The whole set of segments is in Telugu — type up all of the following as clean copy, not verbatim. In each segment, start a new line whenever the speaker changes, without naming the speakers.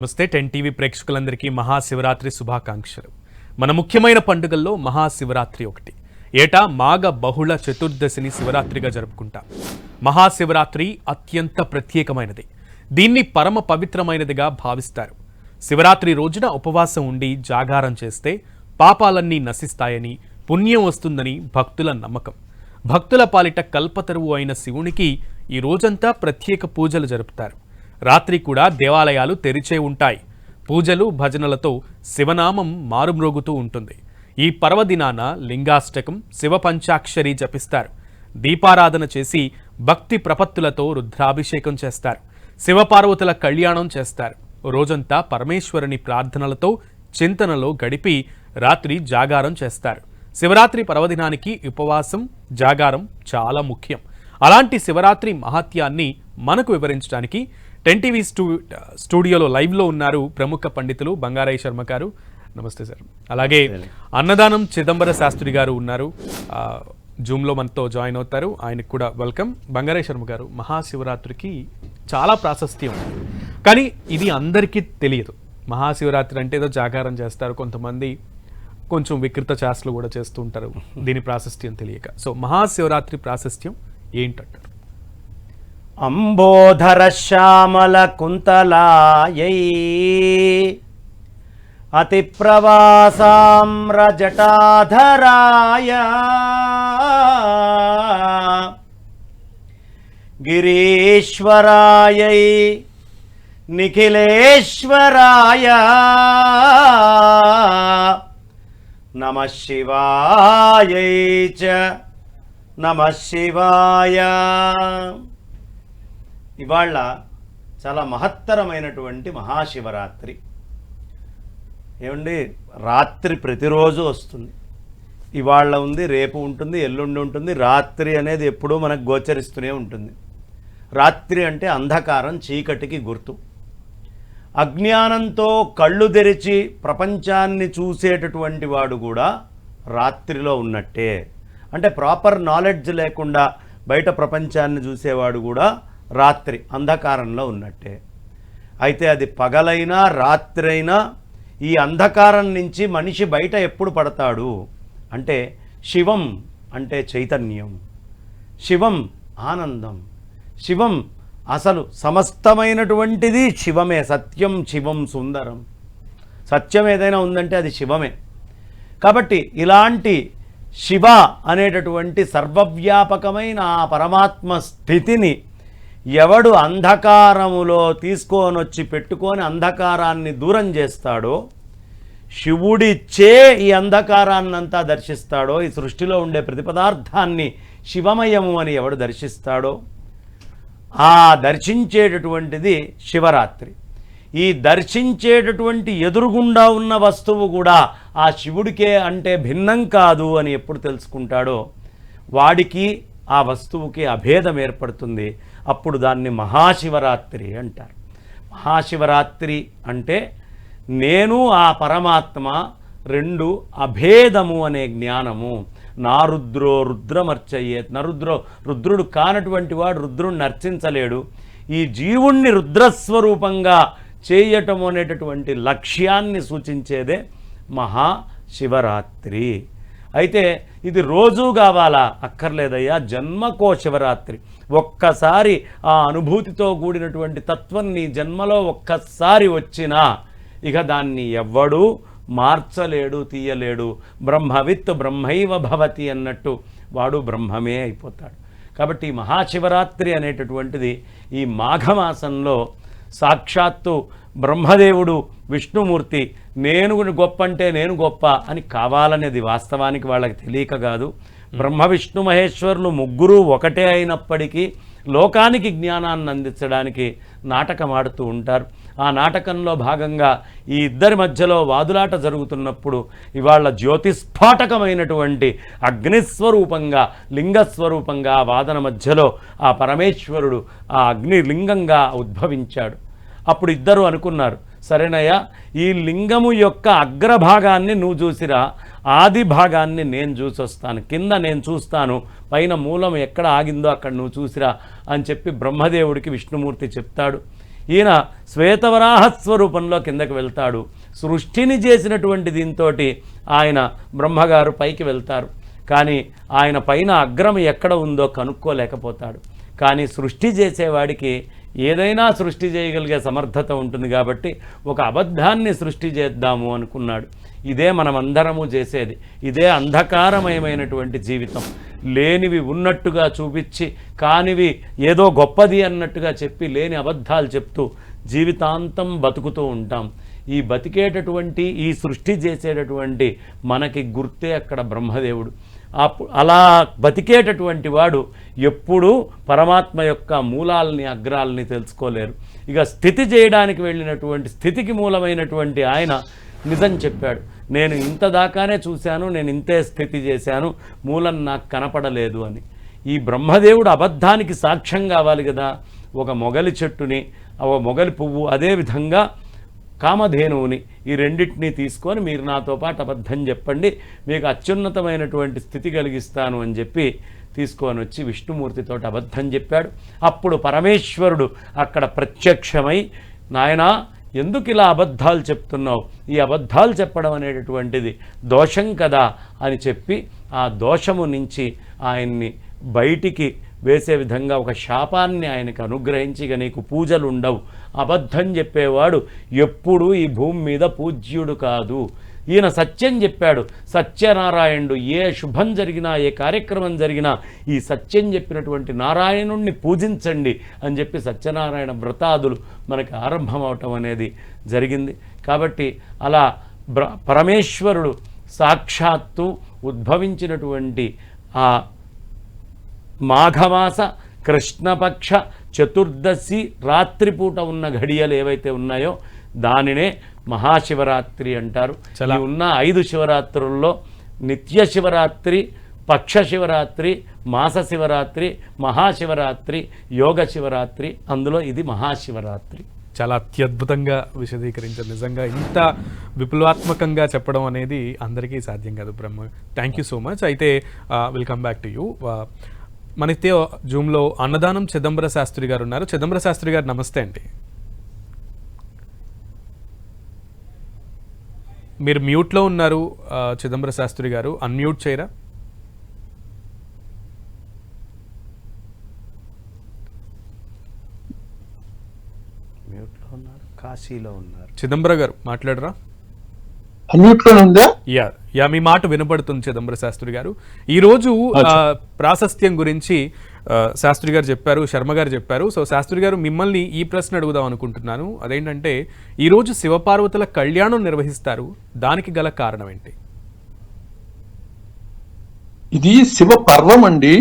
నమస్తే 10 టీవీ ప్రేక్షకులందరికీ మహాశివరాత్రి శుభాకాంక్షలు. మన ముఖ్యమైన పండుగల్లో మహాశివరాత్రి ఒకటి. ఏటా మాఘ బహుళ చతుర్దశిని శివరాత్రిగా జరుపుకుంటాం. మహాశివరాత్రి అత్యంత ప్రత్యేకమైనది. దీన్ని పరమ పవిత్రమైనదిగా భావిస్తారు. శివరాత్రి రోజున ఉపవాసం ఉండి జాగారం చేస్తే పాపాలన్నీ నశిస్తాయని, పుణ్యం వస్తుందని భక్తుల నమ్మకం. భక్తుల పాలిట కల్పతరువు అయిన శివునికి ఈ రోజంతా ప్రత్యేక పూజలు జరుపుతారు. రాత్రి కూడా దేవాలయాలు తెరిచే ఉంటాయి. పూజలు భజనలతో శివనామం మారుమ్రోగుతూ ఉంటుంది. ఈ పర్వదినాన లింగాష్టకం, శివ పంచాక్షరి జపిస్తారు. దీపారాధన చేసి భక్తి ప్రపత్తులతో రుద్రాభిషేకం చేస్తారు. శివపార్వతుల కళ్యాణం చేస్తారు. రోజంతా పరమేశ్వరుని ప్రార్థనలతో చింతనలో గడిపి రాత్రి జాగారం చేస్తారు. శివరాత్రి పర్వదినానికి ఉపవాసం, జాగారం చాలా ముఖ్యం. అలాంటి శివరాత్రి మహత్యాన్ని మనకు వివరించడానికి 10 టీవీ స్టూడియోలో లైవ్లో ఉన్నారు ప్రముఖ పండితులు బంగారయ్య శర్మ గారు. నమస్తే సార్. అలాగే అన్నదానం చిదంబర శాస్త్రి గారు ఉన్నారు, జూమ్లో మనతో జాయిన్ అవుతారు. ఆయనకు కూడా వెల్కమ్. బంగారయ్య శర్మ గారు, మహాశివరాత్రికి చాలా ప్రాశస్త్యం, కానీ ఇది అందరికీ తెలియదు. మహాశివరాత్రి అంటే ఏదో జాగారం చేస్తారు, కొంతమంది కొంచెం వికృత చేష్టలు కూడా చేస్తూ ఉంటారు, దీని ప్రాశస్త్యం తెలియక. సో మహాశివరాత్రి ప్రాశస్త్యం ఏంటంటారు?
అంబోధర శ్యామల కుంతలాయై అతి ప్రవాసామ్రజటాధరాయ గిరీశ్వరాయై నిఖిలేశ్వరాయ నమః శివాయై చ నమః శివాయ. ఇవాళ చాలా మహత్తరమైనటువంటి మహాశివరాత్రి. ఏమండి, రాత్రి ప్రతిరోజు వస్తుంది. ఇవాళ ఉంది, రేపు ఉంటుంది, ఎల్లుండి ఉంటుంది. రాత్రి అనేది ఎప్పుడూ మనకు గోచరిస్తూనే ఉంటుంది. రాత్రి అంటే అంధకారం, చీకటికి గుర్తు. అజ్ఞానంతో కళ్ళు తెరిచి ప్రపంచాన్ని చూసేటటువంటి వాడు కూడా రాత్రిలో ఉన్నట్టే. అంటే ప్రాపర్ నాలెడ్జ్ లేకుండా బయట ప్రపంచాన్ని చూసేవాడు కూడా రాత్రి అంధకారంలో ఉన్నట్టే. అయితే అది పగలైనా రాత్రి అయినా ఈ అంధకారం నుంచి మనిషి బయట ఎప్పుడు పడతాడు అంటే, శివం అంటే చైతన్యం, శివం ఆనందం, శివం అసలు సమస్తమైనటువంటిది శివమే. సత్యం శివం సుందరం. సత్యం ఏదైనా ఉందంటే అది శివమే. కాబట్టి ఇలాంటి శివ అనేటటువంటి సర్వవ్యాపకమైన ఆ పరమాత్మ స్థితిని ఎవడు అంధకారములో తీసుకొనొచ్చి పెట్టుకొని అంధకారాన్ని దూరం చేస్తాడో, శివుడిచ్చే ఈ అంధకారాన్నంతా దర్శిస్తాడో, ఈ సృష్టిలో ఉండే ప్రతి పదార్థాన్ని శివమయము అని ఎవడు దర్శిస్తాడో, ఆ దర్శించేటటువంటిది శివరాత్రి. ఈ దర్శించేటటువంటి ఎదురుగుండా ఉన్న వస్తువు కూడా ఆ శివుడికే అంటే భిన్నం కాదు అని ఎప్పుడు తెలుసుకుంటాడో వాడికి ఆ వస్తువుకి అభేదం ఏర్పడుతుంది. అప్పుడు దాన్ని మహాశివరాత్రి అంటారు. మహాశివరాత్రి అంటే నేను ఆ పరమాత్మ రెండు అభేదము అనే జ్ఞానము. నా రుద్రో రుద్రమర్చయ్యే. రుద్రుడు కానటువంటి వాడు రుద్రుడిని అర్చించలేడు. ఈ జీవుణ్ణి రుద్రస్వరూపంగా చేయటం అనేటటువంటి లక్ష్యాన్ని సూచించేదే మహాశివరాత్రి. అయితే ఇది రోజూ కావాలా? అక్కర్లేదయ్యా. జన్మకో శివరాత్రి. ఒక్కసారి ఆ అనుభూతితో కూడినటువంటి తత్వం నీ జన్మలో ఒక్కసారి వచ్చినా ఇక దాన్ని ఎవ్వడూ మార్చలేడు, తీయలేడు. బ్రహ్మవిత్ బ్రహ్మైవ భవతి అన్నట్టు వాడు బ్రహ్మమే అయిపోతాడు. కాబట్టి మహాశివరాత్రి అనేటటువంటిది ఈ మాఘమాసంలో సాక్షాత్తు బ్రహ్మదేవుడు విష్ణుమూర్తి నేను గొప్ప అంటే నేను గొప్ప అని కావాలనేది వాస్తవానికి వాళ్ళకి తెలియక కాదు. బ్రహ్మ విష్ణు మహేశ్వరులు ముగ్గురు ఒకటే అయినప్పటికీ లోకానికి జ్ఞానాన్ని అందించడానికి నాటకం ఆడుతూ ఉంటారు. ఆ నాటకంలో భాగంగా ఈ ఇద్దరి మధ్యలో వాదులాట జరుగుతున్నప్పుడు ఇవాళ జ్యోతిస్ఫాటకమైనటువంటి అగ్నిస్వరూపంగా, లింగస్వరూపంగా వాదన మధ్యలో ఆ పరమేశ్వరుడు ఆ అగ్నిలింగంగా ఉద్భవించాడు. అప్పుడు ఇద్దరు అనుకున్నారు, సరేనయ్యా, ఈ లింగము యొక్క అగ్రభాగాన్ని నువ్వు చూసిరా, ఆది భాగాన్ని నేను చూసొస్తాను, కింద నేను చూస్తాను, పైన మూలం ఎక్కడ ఆగిందో అక్కడ నువ్వు చూసిరా అని చెప్పి బ్రహ్మదేవుడికి విష్ణుమూర్తి చెప్తాడు. ఈయన శ్వేతవరాహ స్వరూపంలో కిందకి వెళ్తాడు. సృష్టిని చేసినటువంటి దీంతో ఆయన బ్రహ్మగారు పైకి వెళ్తారు. కానీ ఆయన పైన అగ్రం ఎక్కడ ఉందో కనుక్కోలేకపోతాడు. కానీ సృష్టి చేసేవాడికి ఏదైనా సృష్టి చేయగలిగే సమర్థత ఉంటుంది కాబట్టి ఒక అబద్ధాన్ని సృష్టి చేద్దాము అనుకున్నాడు. ఇదే మనమందరము చేసేది. ఇదే అంధకారమయమైనటువంటి జీవితం. లేనివి ఉన్నట్టుగా చూపించి కానివి ఏదో గొప్పది అన్నట్టుగా చెప్పి లేని అబద్ధాలు చెప్తూ జీవితాంతం బతుకుతూ ఉంటాం. ఈ బతికేటటువంటి ఈ సృష్టి చేసేటటువంటి మనకి గుర్తే అక్కడ బ్రహ్మదేవుడు. అలా బతికేటటువంటి వాడు ఎప్పుడూ పరమాత్మ యొక్క మూలాలని అగ్రాలని తెలుసుకోలేరు. ఇక స్థితి చేయడానికి వెళ్ళినటువంటి స్థితికి మూలమైనటువంటి ఆయన నిజం చెప్పాడు. నేను ఇంత దాకానే చూశాను, నేను ఇంతే స్థితి చేశాను, మూలం నాకు కనపడలేదు అని. ఈ బ్రహ్మదేవుడు అబద్ధానికి సాక్ష్యం కావాలి కదా. ఒక మొగలి చెట్టుని, ఒక మొగలి పువ్వు, అదేవిధంగా కామధేనువుని, ఈ రెండింటినీ తీసుకొని మీరు నాతో పాటు అబద్ధం చెప్పండి, మీకు అత్యున్నతమైనటువంటి స్థితి కలిగిస్తాను అని చెప్పి తీసుకొని వచ్చి విష్ణుమూర్తితో అబద్ధం చెప్పాడు. అప్పుడు పరమేశ్వరుడు అక్కడ ప్రత్యక్షమై, నాయనా ఎందుకు ఇలా అబద్ధాలు చెప్తున్నావు, ఈ అబద్ధాలు చెప్పడం అనేటటువంటిది దోషం కదా అని చెప్పి ఆ దోషము నుంచి ఆయన్ని బయటికి వేసే విధంగా ఒక శాపాన్ని ఆయనకు అనుగ్రహించి, ఇక నీకు పూజలు ఉండవు, అబద్ధం చెప్పేవాడు ఎప్పుడూ ఈ భూమి మీద పూజ్యుడు కాదు. ఈయన సత్యం చెప్పాడు. సత్యనారాయణుడు ఏ శుభం జరిగినా, ఏ కార్యక్రమం జరిగినా ఈ సత్యం చెప్పినటువంటి నారాయణుణ్ణి పూజించండి అని చెప్పి సత్యనారాయణ వ్రతాదులు మనకి ఆరంభమవటం అనేది జరిగింది. కాబట్టి అలా పరమేశ్వరుడు సాక్షాత్తు ఉద్భవించినటువంటి ఆ మాఘమాస కృష్ణపక్ష చతుర్దశి రాత్రిపూట ఉన్న ఘడియలు ఏవైతే ఉన్నాయో దానినే మహాశివరాత్రి అంటారు. ఈ ఉన్న 5 శివరాత్రుల్లో నిత్య శివరాత్రి, పక్ష శివరాత్రి, మాస శివరాత్రి, మహాశివరాత్రి, యోగ శివరాత్రి, అందులో ఇది మహాశివరాత్రి.
చాలా అత్యద్భుతంగా విశదీకరించారు. నిజంగా ఇంత విప్లవాత్మకంగా చెప్పడం అనేది అందరికీ సాధ్యం కాదు Brahma. Thank you so much. అయితే వెల్కమ్ బ్యాక్ టు యూ. మనతో జూమ్లో అన్నదానం చిదంబర శాస్త్రి గారు ఉన్నారు. చిదంబర శాస్త్రి గారు నమస్తే అండి. మీరు మ్యూట్లో ఉన్నారు చిదంబర శాస్త్రి గారు, అన్మ్యూట్ చేయరా?
మ్యూట్లో ఉన్నారు, కాశీలో ఉన్నారు.
చిదంబర గారు మాట్లాడరా? యా మీ మాట వినపడుతుంది చిదంబర శాస్త్రి గారు. ఈరోజు ప్రాశస్త్యం గురించి శాస్త్రి గారు చెప్పారు, శర్మ గారు చెప్పారు. సో శాస్త్రి గారు మిమ్మల్ని ఈ ప్రశ్న అడుగుదాం అనుకుంటున్నాను. అదేంటంటే ఈరోజు శివపార్వతుల కళ్యాణం నిర్వహిస్తారు, దానికి గల కారణం ఏంటి?
ఇది శివ పర్వం అండి.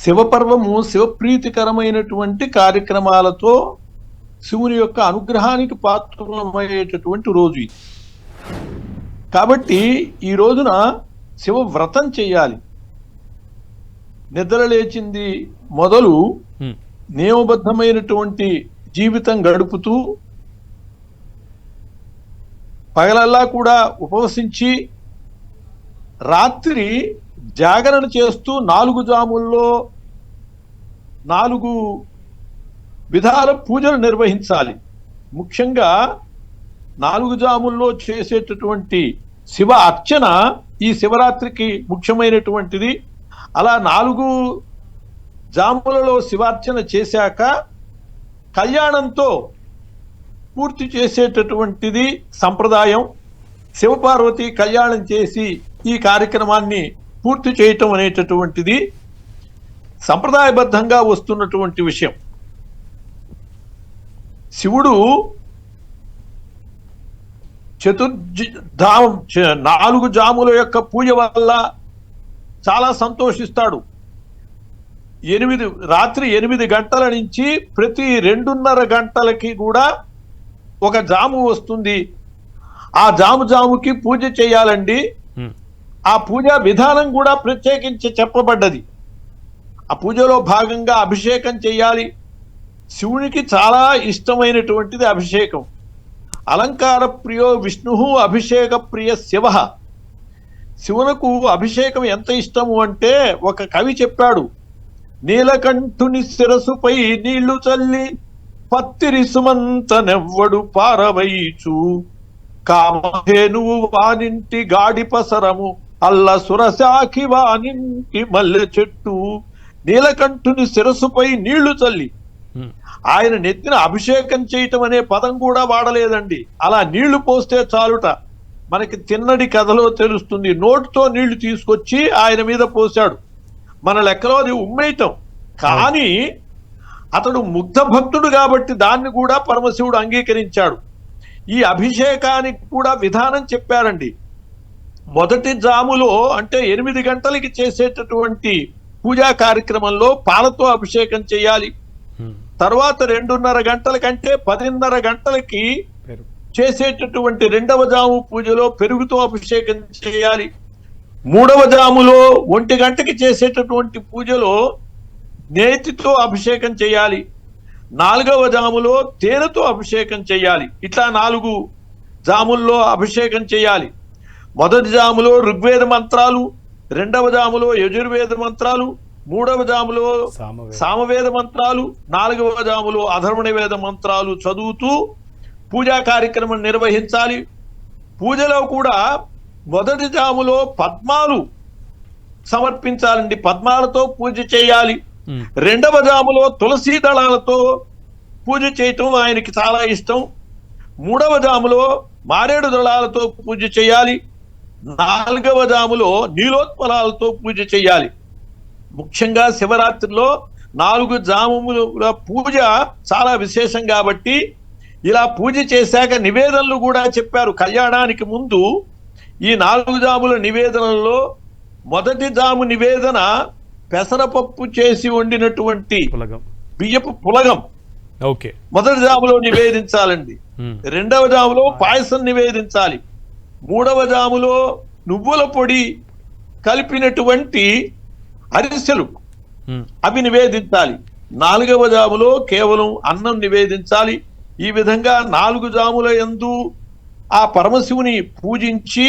శివపర్వము శివప్రీతికరమైనటువంటి కార్యక్రమాలతో శివుని యొక్క అనుగ్రహానికి పాత్రమయ్యేటటువంటి రోజు ఇది. కాబట్టి ఈ రోజున శివ వ్రతం చేయాలి. నిద్ర లేచింది మొదలు నియమబద్ధమైనటువంటి జీవితం గడుపుతూ పగలల్లా కూడా ఉపవసించి రాత్రి జాగరణ చేస్తూ 4 జాముల్లో 4 విధాల పూజలు నిర్వహించాలి. ముఖ్యంగా 4 జాముల్లో చేసేటటువంటి శివ అర్చన ఈ శివరాత్రికి ముఖ్యమైనటువంటిది. అలా 4 జాములలో శివార్చన చేశాక కళ్యాణంతో పూర్తి చేసేటటువంటిది సంప్రదాయం. శివపార్వతి కళ్యాణం చేసి ఈ కార్యక్రమాన్ని పూర్తి చేయటం అనేటటువంటిది సంప్రదాయబద్ధంగా వస్తున్నటువంటి విషయం. శివుడు 4 జాముల యొక్క పూజ వల్ల చాలా సంతోషిస్తాడు. రాత్రి 8 గంటల నుంచి ప్రతి 2:30 గంటలకి కూడా ఒక జాము వస్తుంది. ఆ జాముకి పూజ చేయాలండి. ఆ పూజా విధానం కూడా ప్రత్యేకించి చెప్పబడ్డది. ఆ పూజలో భాగంగా అభిషేకం చేయాలి. శివునికి చాలా ఇష్టమైనటువంటిది అభిషేకం. అలంకార ప్రియో విష్ణు అభిషేక ప్రియ శివ. శివునకు అభిషేకం ఎంత ఇష్టము అంటే ఒక కవి చెప్పాడు, నీలకంఠుని శిరసుపై నీళ్లు చల్లి పత్తిరి సుమంతనెవ్వడు పారవైచు కామధేనువు వానింటి గాడిపసరము అల్ల సురశాఖి వానింటి మల్లె చెట్టు. నీలకంఠుని శిరస్సుపై నీళ్లు చల్లి, ఆయన నెత్తిన అభిషేకం చేయటం అనే పదం కూడా వాడలేదండి. అలా నీళ్లు పోస్తే చాలుట. మనకి తిన్నడి కథలో తెలుస్తుంది. నోటితో నీళ్లు తీసుకొచ్చి ఆయన మీద పోశాడు. మన లెక్కలో అది ఉమ్మేయటం. కానీ అతడు ముగ్ధ భక్తుడు కాబట్టి దాన్ని కూడా పరమశివుడు అంగీకరించాడు. ఈ అభిషేకానికి కూడా విధానం చెప్పారండి. మొదటి జాములో అంటే 8 గంటలకి చేసేటటువంటి పూజా కార్యక్రమంలో పాలతో అభిషేకం చేయాలి. తర్వాత 2:30 గంటల కంటే 10:30 గంటలకి చేసేటటువంటి 2వ జాము పూజలో పెరుగుతో అభిషేకం చేయాలి. 3వ జాములో 1 గంటకి చేసేటటువంటి పూజలో నేతితో అభిషేకం చేయాలి. 4వ జాములో తేనెతో అభిషేకం చేయాలి. ఇట్లా 4 జాముల్లో అభిషేకం చేయాలి. మొదటి జాములో ఋగ్వేద మంత్రాలు, 2వ జాములో యజుర్వేద మంత్రాలు, 3వ జాములో సామవేద మంత్రాలు, 4వ జాములో అధర్వణ వేద మంత్రాలు చదువుతూ పూజా కార్యక్రమం నిర్వహించాలి. పూజలో కూడా మొదటి జాములో పద్మాలు సమర్పించాలండి. పద్మాలతో పూజ చేయాలి. 2వ జాములో తులసీ దళాలతో పూజ చేయటం ఆయనకి చాలా ఇష్టం. 3వ జాములో మారేడు దళాలతో పూజ చేయాలి. 4వ జాములో నీలోత్పలాలతో పూజ చేయాలి. ముఖ్యంగా శివరాత్రిలో 4 జాముల పూజ చాలా విశేషం కాబట్టి ఇలా పూజ చేశాక నివేదనలు కూడా చెప్పారు. కళ్యాణానికి ముందు ఈ 4 జాముల నివేదనల్లో మొదటి జాము నివేదన పెసరపప్పు చేసి వండినటువంటి బియ్యపు పులగం మొదటి జాములో నివేదించాలండి. 2వ జాములో పాయసం నివేదించాలి. 3వ జాములో నువ్వుల పొడి కలిపినటువంటి అరిసెలు అవి నివేదించాలి. 4వ జాములో కేవలం అన్నం నివేదించాలి. ఈ విధంగా 4 జాముల యందు ఆ పరమశివుని పూజించి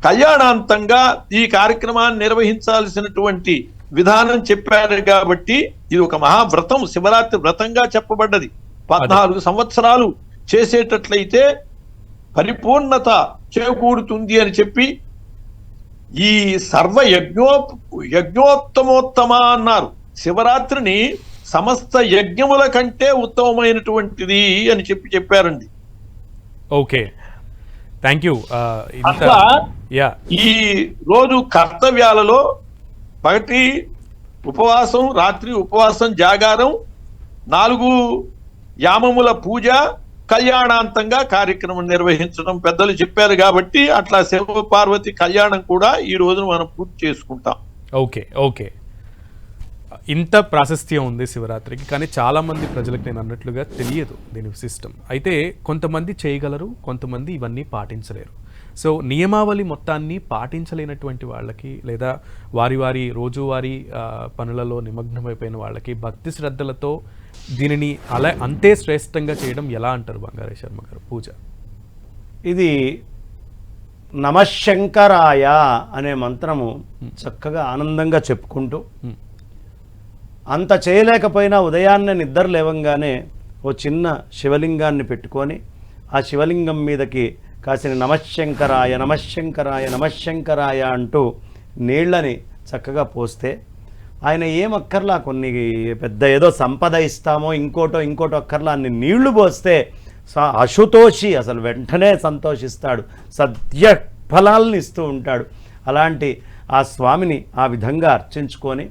కళ్యాణాంతంగా ఈ కార్యక్రమాన్ని నిర్వహించాల్సినటువంటి విధానం చెప్పారు. కాబట్టి ఇది ఒక మహావ్రతం, శివరాత్రి వ్రతంగా చెప్పబడ్డది. 14 సంవత్సరాలు చేసేటట్లయితే పరిపూర్ణత చేకూరుతుంది అని చెప్పి ఈ సర్వ యజ్ఞోత్తమోత్తమ అన్నారు. శివరాత్రిని సమస్త యజ్ఞముల కంటే ఉత్తమమైనటువంటిది అని చెప్పారండి.
Okay, thank you.
అట్లా ఈ రోజు కర్తవ్యాలలో పగటి ఉపవాసం, రాత్రి ఉపవాసం, జాగారం, 4 యామముల పూజ, కళ్యాణాంతంగా కార్యక్రమం నిర్వహించడం పెద్దలు చెప్పారు. కాబట్టి అట్లా శివ పార్వతి కళ్యాణం కూడా ఈ రోజున మనం పూర్తి చేసుకుంటాం.
ఓకే ఓకే, ఇంత ప్రాశస్త్యం ఉంది శివరాత్రికి, కానీ చాలామంది ప్రజలకు నేను అన్నట్లుగా తెలియదు దీని సిస్టమ్. అయితే కొంతమంది చేయగలరు, కొంతమంది ఇవన్నీ పాటించలేరు. సో నియమావళి మొత్తాన్ని పాటించలేనటువంటి వాళ్ళకి, లేదా వారి వారి రోజువారీ పనులలో నిమగ్నమైపోయిన వాళ్ళకి భక్తి శ్రద్ధలతో దీనిని అంతే శ్రేష్టంగా చేయడం ఎలా అంటారు బంగారే శర్మ గారు? పూజ
ఇది నమశంకరాయ అనే మంత్రము చక్కగా ఆనందంగా చెప్పుకుంటూ, అంత చేయలేకపోయినా ఉదయాన్నే నిద్ర లేవంగానే ఓ చిన్న శివలింగాన్ని పెట్టుకొని ఆ శివలింగం మీదకి కాసిన నమశంకరాయ నమశంకరాయ నమశంకరాయ అంటూ నీళ్ళని చక్కగా పోస్తే ఆయన ఏమక్కర్లా, కొన్ని పెద్ద ఏదో సంపద ఇస్తామో ఇంకోటో అక్కర్లా, అన్ని నీళ్లు పోస్తే అశుతోషి అసలు వెంటనే సంతోషిస్తాడు, సద్య ఫలాలను ఇస్తూ ఉంటాడు. అలాంటి ఆ స్వామిని ఆ విధంగా అర్చించుకొని,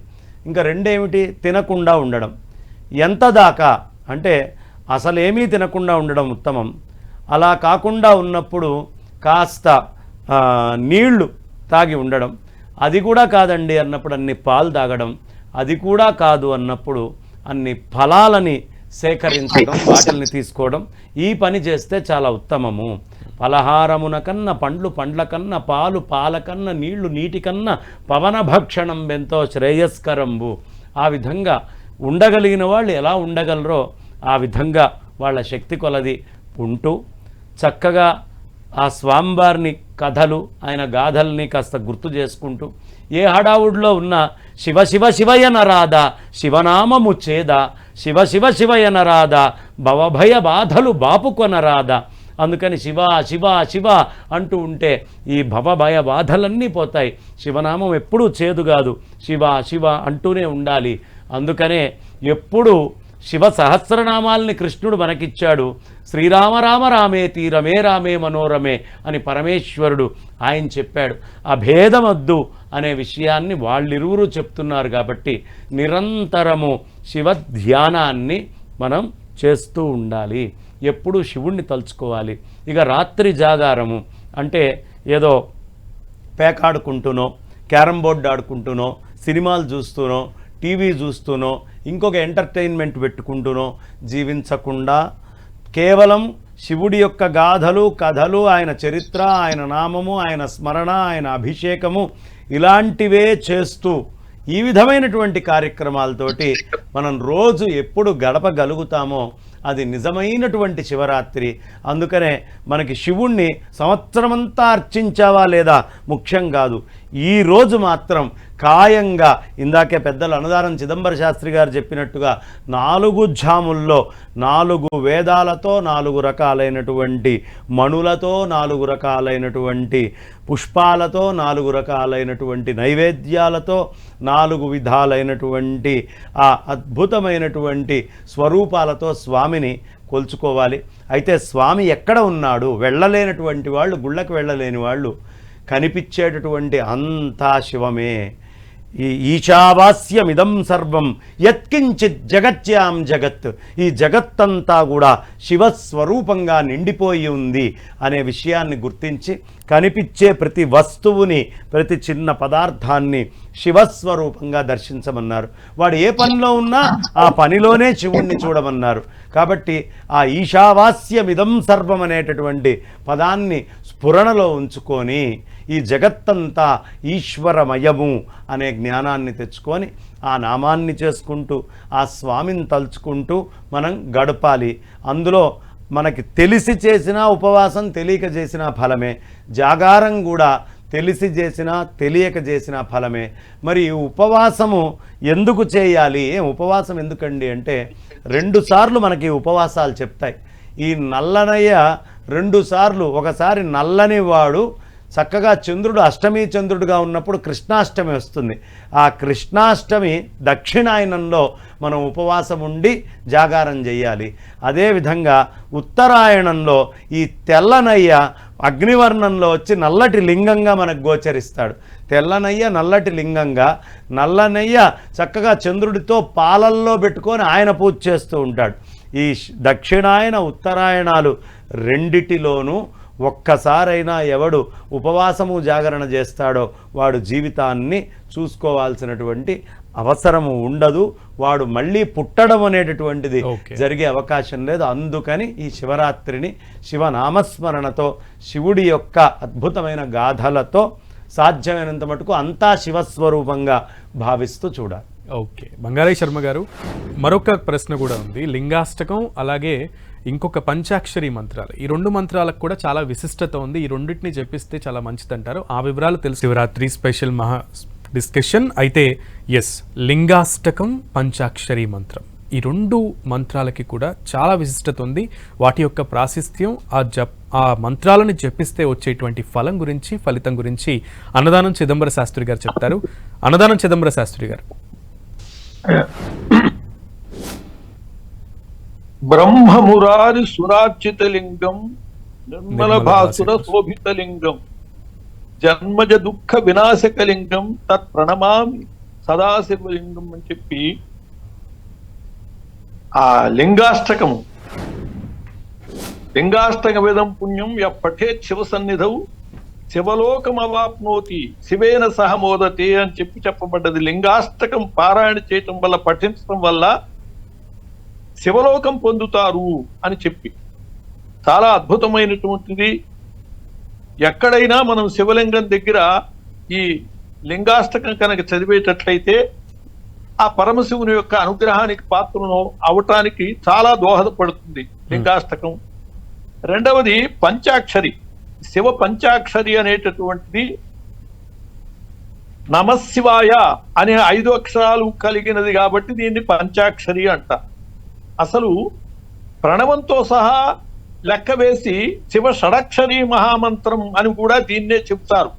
ఇంకా రెండేమిటి, తినకుండా ఉండడం. ఎంత దాకా అంటే అసలేమీ తినకుండా ఉండడం ఉత్తమం. అలా కాకుండా ఉన్నప్పుడు కాస్త నీళ్లు తాగి ఉండడం. అది కూడా కాదండి అన్నప్పుడు అన్ని పాలు తాగడం. అది కూడా కాదు అన్నప్పుడు అన్ని ఫలాలని సేకరించడం, వాటిల్ని తీసుకోవడం. ఈ పని చేస్తే చాలా ఉత్తమము. ఫలహారమున కన్నా పండ్ల కన్నా పాల కన్నా నీటి కన్నా పవన భక్షణం ఎంతో శ్రేయస్కరంబు. ఆ విధంగా ఉండగలిగిన వాళ్ళు ఎలా ఉండగలరో ఆ విధంగా వాళ్ళ శక్తి కొలది ఉంటూ చక్కగా ఆ స్వామివారిని కథలు ఆయన గాథల్ని కాస్త గుర్తు చేసుకుంటూ ఏ హడావుడిలో ఉన్న శివ శివ శివయ నరాధా శివనామము చేదా శివ శివ శివయ నరాధా భవభయ బాధలు బాపుకొనరాధా. అందుకని శివ శివ శివ అంటూ ఉంటే ఈ భవభయ బాధలన్నీ పోతాయి. శివనామం ఎప్పుడూ చేదు కాదు, శివ శివ అంటూనే ఉండాలి. అందుకనే ఎప్పుడు శివ సహస్రనామాల్ని కృష్ణుడు మనకిచ్చాడు. శ్రీరామ రామ రామేతి రమే రామే మనోరమే అని పరమేశ్వరుడు ఆయన చెప్పాడు. అభేదమద్దు అనే విషయాన్ని వాళ్ళిరువురు చెప్తున్నారు. కాబట్టి నిరంతరము శివ ధ్యానాన్ని మనం చేస్తూ ఉండాలి. ఎప్పుడూ శివుణ్ణి తలుచుకోవాలి. ఇక రాత్రి జాగారము అంటే ఏదో పేకాడుకుంటూనో, క్యారమ్ బోర్డు ఆడుకుంటూనో, సినిమాలు చూస్తూనో, టీవీ చూస్తూనో, ఇంకొక ఎంటర్టైన్మెంట్ పెట్టుకుంటూనో జీవించకుండా కేవలం శివుడి యొక్క గాథలు, కథలు, ఆయన చరిత్ర, ఆయన నామము, ఆయన స్మరణ, ఆయన అభిషేకము ఇలాంటివే చేస్తూ ఈ విధమైనటువంటి కార్యక్రమాలతోటి మనం రోజు ఎప్పుడు గడపగలుగుతామో అది నిజమైనటువంటి శివరాత్రి. అందుకనే మనకి శివుణ్ణి సంవత్సరమంతా అర్చించావా లేదా ముఖ్యం కాదు. ఈ రోజు మాత్రం కాయంగా ఇందాకే పెద్దలు అన్నదానం చిదంబర శాస్త్రి గారు చెప్పినట్టుగా 4 జాముల్లో 4 వేదాలతో 4 రకాలైనటువంటి మణులతో 4 రకాలైనటువంటి పుష్పాలతో 4 రకాలైనటువంటి నైవేద్యాలతో 4 విధాలైనటువంటి ఆ అద్భుతమైనటువంటి స్వరూపాలతో స్వామిని కొలుచుకోవాలి. అయితే స్వామి ఎక్కడ ఉన్నాడు? వెళ్ళలేనటువంటి వాళ్ళు, గుళ్ళకు వెళ్ళలేని వాళ్ళు కనిపించేటటువంటి అంతా శివమే. ఈ ఈశావాస్యమిదం సర్వం యత్కించిత్ జగత్యాం జగత్, ఈ జగత్తంతా కూడా శివస్వరూపంగా నిండిపోయి ఉంది అనే విషయాన్ని గుర్తించి కనిపించే ప్రతి వస్తువుని, ప్రతి చిన్న పదార్థాన్ని శివస్వరూపంగా దర్శించమన్నారు. వాడు ఏ పనిలో ఉన్నా ఆ పనిలోనే శివుణ్ణి చూడమన్నారు. కాబట్టి ఆ ఈశావాస్యమిదం సర్వం అనేటటువంటి పదాన్ని స్ఫురణలో ఉంచుకొని ఈ జగత్తంతా ఈశ్వరమయము అనే జ్ఞానాన్ని తెచ్చుకొని ఆ నామాన్ని చేసుకుంటూ ఆ స్వామిని తలుచుకుంటూ మనం గడపాలి. అందులో మనకి తెలిసి చేసిన ఉపవాసం, తెలియక చేసిన ఫలమే. జాగారం కూడా తెలిసి చేసినా తెలియక చేసిన ఫలమే. మరి ఈ ఉపవాసము ఎందుకు చేయాలి? ఉపవాసం ఎందుకండి అంటే 2 సార్లు మనకి ఉపవాసాలు చెప్తాయి. ఈ నల్లనయ్య 2 సార్లు, ఒకసారి నల్లని వాడు చక్కగా చంద్రుడు అష్టమి చంద్రుడుగా ఉన్నప్పుడు కృష్ణాష్టమి వస్తుంది. ఆ కృష్ణాష్టమి దక్షిణాయనంలో మనం ఉపవాసం ఉండి జాగారం చేయాలి. అదేవిధంగా ఉత్తరాయణంలో ఈ తెల్లనయ్య అగ్నివర్ణంలో వచ్చి నల్లటి లింగంగా మనకు గోచరిస్తాడు. తెల్లనయ్య నల్లటి లింగంగా, నల్లనయ్య చక్కగా చంద్రుడితో పాలల్లో పెట్టుకొని ఆయన పూజ చేస్తూ ఉంటాడు. ఈ దక్షిణాయన ఉత్తరాయణాలు రెండిటిలోనూ ఒక్కసారైనా ఎవడు ఉపవాసము జాగరణ చేస్తాడో వాడు జీవితాన్ని చూసుకోవాల్సినటువంటి అవసరము ఉండదు. వాడు మళ్ళీ పుట్టడం అనేటటువంటిది జరిగే అవకాశం లేదు. అందుకని ఈ శివరాత్రిని శివనామస్మరణతో, శివుడి యొక్క అద్భుతమైన గాథలతో సాధ్యమైనంత మటుకు అంతా శివస్వరూపంగా భావిస్తూ చూడాలి.
ఓకే, బంగారయ్య శర్మ గారు, మరొక ప్రశ్న కూడా ఉంది. లింగాష్టకం అలాగే ఇంకొక పంచాక్షరి మంత్రాలు, ఈ 2 మంత్రాలకు కూడా చాలా విశిష్టత ఉంది. ఈ రెండింటిని చెప్పిస్తే చాలా మంచిదంటారు. ఆ వివరాలు తెలుసు. శివరాత్రి స్పెషల్ మహా డిస్కషన్ అయితే లింగాష్టకం, పంచాక్షరి మంత్రం, ఈ 2 మంత్రాలకి కూడా చాలా విశిష్టత ఉంది. వాటి యొక్క ప్రాశస్త్యం, ఆ మంత్రాలను జపిస్తే వచ్చేటువంటి ఫలం గురించి, ఫలితం గురించి అన్నదానం చిదంబర శాస్త్రి గారు చెప్తారు. అన్నదానం చిదంబర శాస్త్రి గారు.
బ్రహ్మమురారి సురార్చితలింగం నిర్మల భాసుర శోభితలింగం జన్మజ దుఃఖ వినాశకలింగం తత్ ప్రణమామి సదాశివలింగం అని చెప్పి ఆ లింగాష్టకము, లింగాష్టక వేదం పుణ్యం య పఠేత్ శివ సన్నిధౌ శివలోకమవాప్నోతి శివేన సహ మోదతే అని చెప్పబడ్డది. లింగాష్టకం పారాయణ చేయటం వల్ల, పఠించడం వల్ల శివలోకం పొందుతారు అని చెప్పి చాలా అద్భుతమైనటువంటిది. ఎక్కడైనా మనం శివలింగం దగ్గర ఈ లింగాష్టకం కనుక చదివేటట్లయితే ఆ పరమశివుని యొక్క అనుగ్రహానికి పాత్రను అవటానికి చాలా దోహదపడుతుంది లింగాష్టకం. రెండవది పంచాక్షరి. శివ పంచాక్షరి అనేటటువంటిది నమశివాయ అనే 5 అక్షరాలు కలిగినది కాబట్టి దీన్ని పంచాక్షరి అంట. అసలు ప్రణవంతో సహా లెక్క వేసి శివ షడక్షరి మహామంత్రం అని కూడా దీన్నే చెప్తారు.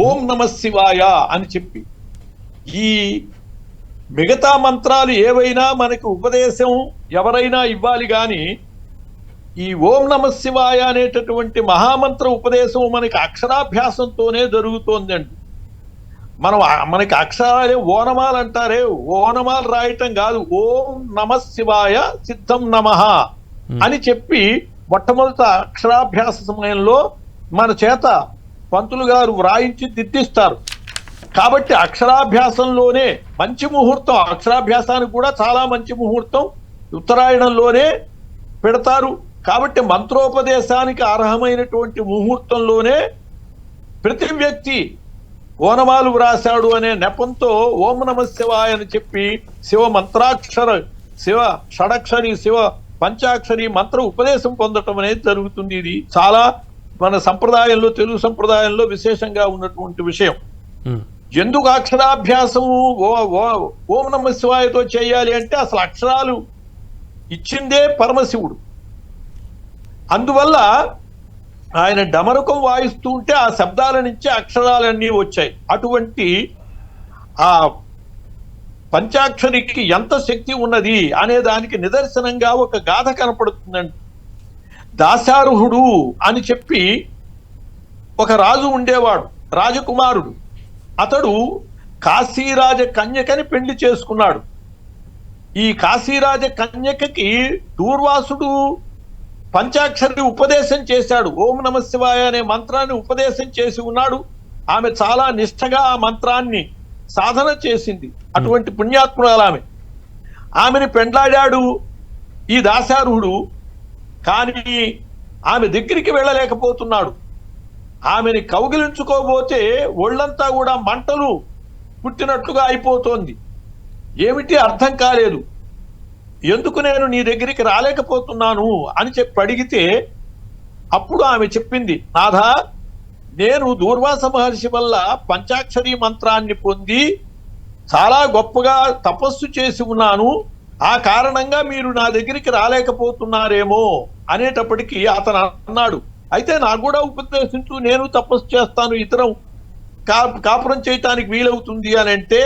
ఓం నమశివాయ అని చెప్పి ఈ మిగతా మంత్రాలు ఏవైనా మనకు ఉపదేశం ఎవరైనా ఇవ్వాలి కానీ ఈ ఓం నమశివాయ అనేటటువంటి మహామంత్ర ఉపదేశం మనకి అక్షరాభ్యాసంతోనే జరుగుతోందండి. మనకి అక్షరాలే ఓనమాలు అంటారే, ఓనమాలు రాయటం కాదు. ఓం నమశివాయ సిద్ధం నమః అని చెప్పి మొట్టమొదట అక్షరాభ్యాస సమయంలో మన చేత పంతులు గారు వ్రాయించి దిద్దిస్తారు. కాబట్టి అక్షరాభ్యాసంలోనే మంచి ముహూర్తం, అక్షరాభ్యాసానికి కూడా చాలా మంచి ముహూర్తం ఉత్తరాయణంలోనే పెడతారు. కాబట్టి మంత్రోపదేశానికి అర్హమైనటువంటి ముహూర్తంలోనే ప్రతి వ్యక్తి ఓనమాలు వ్రాశాడు అనే నెపంతో ఓం నమశివాయ అని చెప్పి శివ మంత్రాక్షర, శివ షడక్షరి, శివ పంచాక్షరి మంత్ర ఉపదేశం పొందటం అనేది జరుగుతుంది. ఇది చాలా మన సంప్రదాయంలో, తెలుగు సంప్రదాయంలో విశేషంగా ఉన్నటువంటి విషయం. ఎందుకు అక్షరాభ్యాసము ఓం నమశివాయతో చేయాలి అంటే అసలు అక్షరాలు ఇచ్చిందే పరమశివుడు. అందువల్ల ఆయన డమరుకం వాయిస్తూ ఉంటే ఆ శబ్దాల నుంచి అక్షరాలన్నీ వచ్చాయి. అటువంటి ఆ పంచాక్షరికి ఎంత శక్తి ఉన్నది అనే దానికి నిదర్శనంగా ఒక గాథ కనపడుతుందండి. దాశారుహుడు అని చెప్పి ఒక రాజు ఉండేవాడు, రాజకుమారుడు. అతడు కాశీరాజ కన్యకని పెళ్లి చేసుకున్నాడు. ఈ కాశీరాజ కన్యకకి దూర్వాసుడు పంచాక్షరి ఉపదేశం చేశాడు. ఓం నమశివాయ అనే మంత్రాన్ని ఉపదేశం చేసి ఉన్నాడు. ఆమె చాలా నిష్ఠగా ఆ మంత్రాన్ని సాధన చేసింది. అటువంటి పుణ్యాత్మురాలు ఆమె. ఆమెని పెండ్లాడాడు ఈ దాశారుహుడు. కానీ ఆమె దగ్గరికి వెళ్ళలేకపోతున్నాడు. ఆమెని కౌగిలించుకోబోతే ఒళ్ళంతా కూడా మంటలు పుట్టినట్లుగా అయిపోతోంది. ఏమిటి అర్థం కాలేదు. ఎందుకు నేను నీ దగ్గరికి రాలేకపోతున్నాను అని చెప్పి అడిగితే అప్పుడు ఆమె చెప్పింది, నాథా, నేను దూర్వాస మహర్షి వల్ల పంచాక్షరి మంత్రాన్ని పొంది చాలా గొప్పగా తపస్సు చేసి ఉన్నాను. ఆ కారణంగా మీరు నా దగ్గరికి రాలేకపోతున్నారేమో అనేటప్పటికీ అతను అన్నాడు, అయితే నాకు కూడా ఉపదేశించు, నేను తపస్సు చేస్తాను, ఇతరం కాపురం చేయటానికి వీలవుతుంది అని అంటే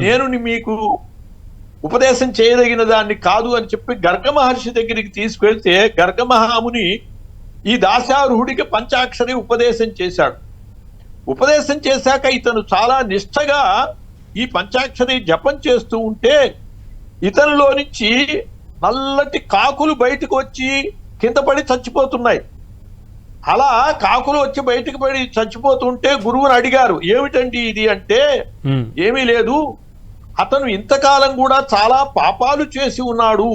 నేను మీకు ఉపదేశం చేయదగిన దాన్ని కాదు అని చెప్పి గర్గ మహర్షి దగ్గరికి తీసుకెళ్తే గర్గ మహాముని ఈ దాశారుహుడికి పంచాక్షరి ఉపదేశం చేశాడు. ఉపదేశం చేశాక ఇతను చాలా నిష్ఠగా ఈ పంచాక్షరి జపం చేస్తూ ఉంటే ఇతనిలో నుంచి నల్లటి కాకులు బయటకు వచ్చి కింద పడి చచ్చిపోతున్నాయి. అలా కాకులు వచ్చి బయటకు పడి చచ్చిపోతుంటే గురువుని అడిగారు, ఏమిటండి ఇది అంటే ఏమీ లేదు, అతను ఇంతకాలం కూడా చాలా పాపాలు చేసి ఉన్నాడు.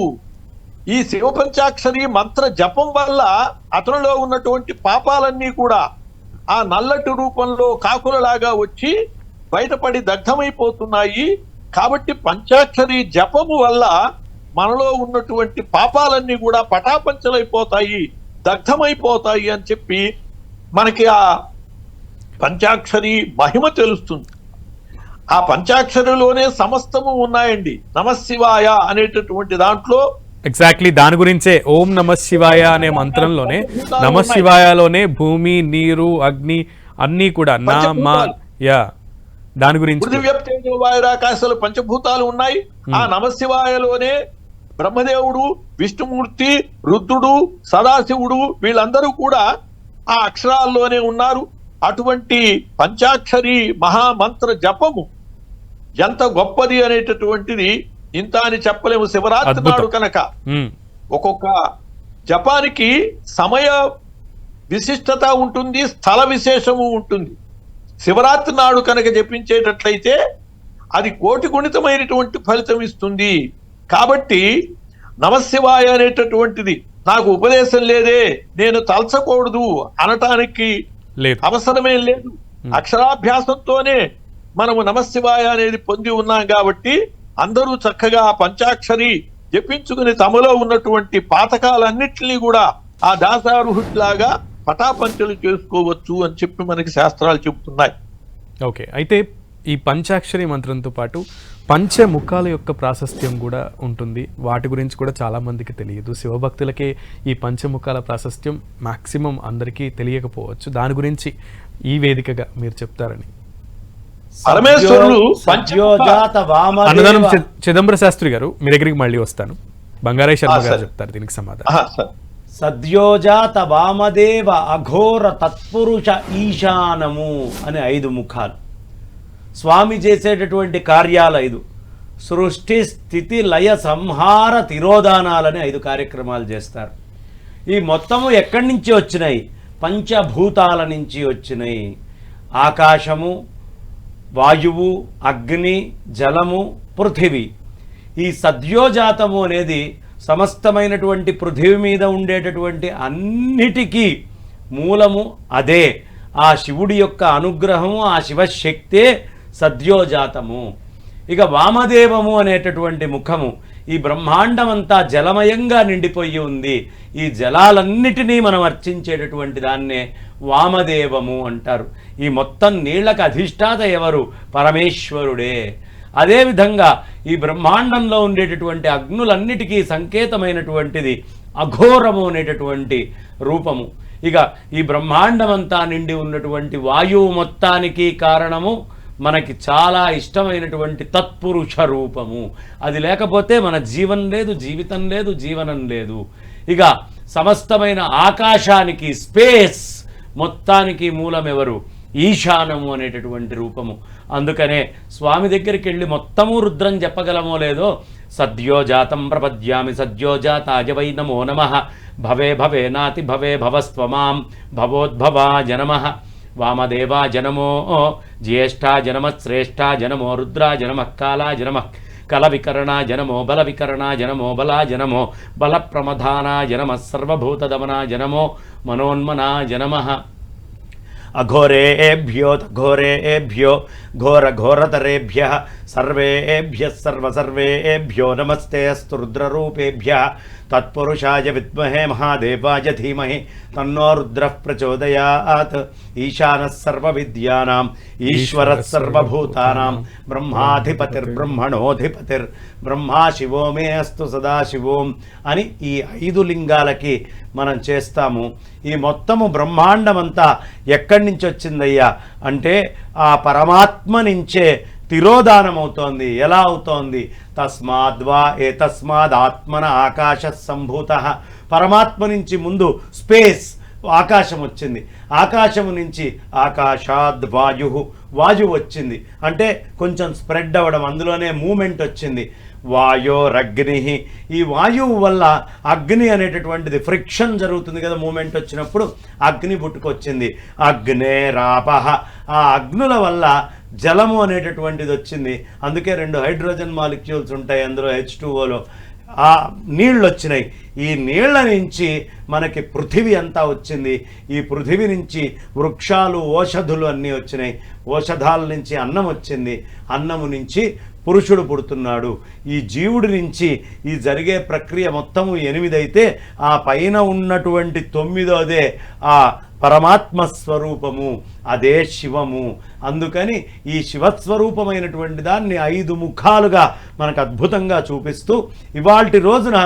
ఈ శివ పంచాక్షరి మంత్ర జపం వల్ల అతనిలో ఉన్నటువంటి పాపాలన్నీ కూడా ఆ నల్లటి రూపంలో కాకులలాగా వచ్చి బయటపడి దగ్ధమైపోతున్నాయి. కాబట్టి పంచాక్షరి జపము వల్ల మనలో ఉన్నటువంటి పాపాలన్నీ కూడా పటాపంచలైపోతాయి, దగ్ధమైపోతాయి అని చెప్పి మనకి ఆ పంచాక్షరి మహిమ తెలుస్తుంది. ఆ పంచాక్షరిలోనే సమస్తము ఉన్నాయండి. నమశివాయ అనేటటువంటి దాంట్లో
ఎగ్జాక్ట్లీ దాని గురించే ఓం నమశివాయ అనే మంత్రంలోనే నమశివాయలోనే భూమి, నీరు, అగ్ని అన్నీ కూడా దాని గురించి
పృథివ్యాకాశాలు పంచభూతాలు ఉన్నాయి. ఆ నమశివాయలోనే బ్రహ్మదేవుడు, విష్ణుమూర్తి, రుద్రుడు, సదాశివుడు వీళ్ళందరూ కూడా ఆ అక్షరాల్లోనే ఉన్నారు. అటువంటి పంచాక్షరి మహామంత్ర జపము ఎంత గొప్పది అనేటటువంటిది ఇంత అని చెప్పలేము. శివరాత్రి నాడు కనుక ఒక్కొక్క జపానికి సమయ విశిష్టత ఉంటుంది, స్థల విశేషము ఉంటుంది. శివరాత్రి నాడు కనుక జపించేటట్లయితే అది కోటి గుణితమైనటువంటి ఫలితం ఇస్తుంది. కాబట్టి నమశివాయ అనేటటువంటిది నాకు ఉపదేశం లేదే, నేను తలచకూడదు అనటానికి అవసరమేం లేదు. అక్షరాభ్యాసంతోనే మనము నమశివాయ అనేది పొంది ఉన్నాం. కాబట్టి అందరూ చక్కగా పంచాక్షరి జపించుకుని తమలో ఉన్నటువంటి పాతకాలన్నిటినీ కూడా ఆ దాసారుహుడిలాగా పటాపంచలు చేసుకోవచ్చు అని చెప్పి మనకి శాస్త్రాలు చెబుతున్నాయి.
ఓకే, అయితే ఈ పంచాక్షరి మంత్రంతో పాటు పంచముఖాల యొక్క ప్రాశస్త్యం కూడా ఉంటుంది. వాటి గురించి కూడా చాలా మందికి తెలియదు. శివభక్తులకే ఈ పంచముఖాల ప్రాశస్త్యం మాక్సిమం అందరికీ తెలియకపోవచ్చు. దాని గురించి ఈ వేదికగా మీరు చెప్తారని.
పరమేశ్వరుడు
సద్యోజాత
అన్నదానం
వామదేవ
చిదంబర శాస్త్రి గారు మీ దగ్గరికి మళ్ళీ వస్తాను. బంగారయ్య శర్మ గారు
సరే.
చెప్తారు దీనికి సమాధానం.
సార్
సద్యోజాత వామదేవ అఘోర తత్పురుష ఈశానము అని 5 ముఖాలు. స్వామి చేసేటటువంటి కార్యాలు 5. సృష్టి స్థితి లయ సంహార తిరోధానాలని 5 కార్యక్రమాలు చేస్తారు. ఈ మొత్తము ఎక్కడి నుంచి వచ్చినాయి? పంచభూతాల నుంచి వచ్చినాయి. ఆకాశము, వాయువు, అగ్ని, జలము, పృథివీ. ఈ సద్యోజాతము అనేది సమస్తమైనటువంటి పృథివీ మీద ఉండేటటువంటి అన్నిటికీ మూలము అదే. ఆ శివుడి యొక్క అనుగ్రహము, ఆ శివశక్తే సద్యోజాతము. ఇక వామదేవము అనేటటువంటి ముఖము, ఈ బ్రహ్మాండమంతా జలమయంగా నిండిపోయి ఉంది. ఈ జలాలన్నిటినీ మనం అర్చించేటటువంటి దాన్నే వామదేవము అంటారు. ఈ మొత్తం నీళ్లకు అధిష్టాత ఎవరు? పరమేశ్వరుడే. అదేవిధంగా ఈ బ్రహ్మాండంలో ఉండేటటువంటి అగ్నులన్నిటికీ సంకేతమైనటువంటిది అఘోరము అనేటటువంటి రూపము. ఇక ఈ బ్రహ్మాండమంతా నిండి ఉన్నటువంటి వాయువు మొత్తానికి కారణము మనకి చాలా ఇష్టమైనటువంటి తత్పురుష రూపము. అది లేకపోతే మన జీవం లేదు, జీవితం లేదు, జీవనం లేదు. ఇక సమస్తమైన ఆకాశానికి, స్పేస్ మొత్తానికి మూలం ఎవరు? ఈశానము అనేటటువంటి రూపము. అందుకనే స్వామి దగ్గరికి వెళ్ళి మొత్తము రుద్రం చెప్పగలమో లేదో, సద్యోజాతం ప్రపద్యామి సద్యోజాతాయ వై నమో నమః, భవే భవే నాతి భవే భవస్త్వమాం భవోద్భవాయ నమః, వామదేవాయ నమో జ్యేష్ఠాయ నమః శ్రేష్ఠాయ నమో రుద్రాయ నమః కాలాయ నమః కల వికరణాయ నమో బల వికరణాయ నమో బలాయ నమో బల ప్రమధానాయ నమః సర్వభూతదమనాయ నమో మనోన్మనాయ నమః. అఘోరేభ్యో ఘోరేభ్యో ఘోర ఘోరతరేభ్యః సర్వేభ్యః సర్వేభ్యో నమస్తే అస్తు రుద్రరూపేభ్యః తత్పురుషాయ విద్మహే మహాదేవాయ ధీమహి తన్నో రుద్రః ప్రచోదయాత్. ఈశానః సర్వవిద్యానాం ఈశ్వరః సర్వభూతానాం బ్రహ్మాధిపతిర్బ్రహ్మణోధిపతిర్ బ్రహ్మా శివో మే అస్తు సదాశివోం అని ఈ 5 లింగాలకి మనం చేస్తాము. ఈ మొత్తము బ్రహ్మాండమంతా ఎక్కడి నుంచి వచ్చిందయ్యా అంటే ఆ పరమాత్మ నుంచే తిరోధానం అవుతోంది. ఎలా అవుతోంది? తస్మాద్వా ఏతస్మాదాత్మన ఆకాశ సంభూత. పరమాత్మ నుంచి ముందు స్పేస్, ఆకాశం వచ్చింది. ఆకాశము నుంచి ఆకాశాద్ వాయు, వాయువు వచ్చింది. అంటే కొంచెం స్ప్రెడ్ అవ్వడం, అందులోనే మూమెంట్ వచ్చింది. వాయోరగ్ని, ఈ వాయువు వల్ల అగ్ని అనేటటువంటిది ఫ్రిక్షన్ జరుగుతుంది కదా, మూమెంట్ వచ్చినప్పుడు అగ్ని పుట్టుకొచ్చింది. అగ్నేరాపహ, ఆ అగ్నుల వల్ల జలము అనేటటువంటిది వచ్చింది. అందుకే 2 హైడ్రోజన్ మాలిక్యూల్స్ ఉంటాయి అందులో, H2Oలో. ఆ నీళ్ళు వచ్చినాయి. ఈ నీళ్ల నుంచి మనకి పృథివీ అంతా వచ్చింది. ఈ పృథివీ నుంచి వృక్షాలు, ఓషధులు అన్నీ వచ్చినాయి. ఓషధాల నుంచి అన్నం వచ్చింది. అన్నము నుంచి పురుషుడు పుడుతున్నాడు. ఈ జీవుడి నుంచి ఈ జరిగే ప్రక్రియ మొత్తము 8 అయితే ఆ పైన ఉన్నటువంటి 9వదే ఆ పరమాత్మ స్వరూపము, అదే శివము. అందుకని ఈ శివస్వరూపమైనటువంటి దాన్ని 5 ముఖాలుగా మనకు అద్భుతంగా చూపిస్తూ ఇవాల్టి రోజున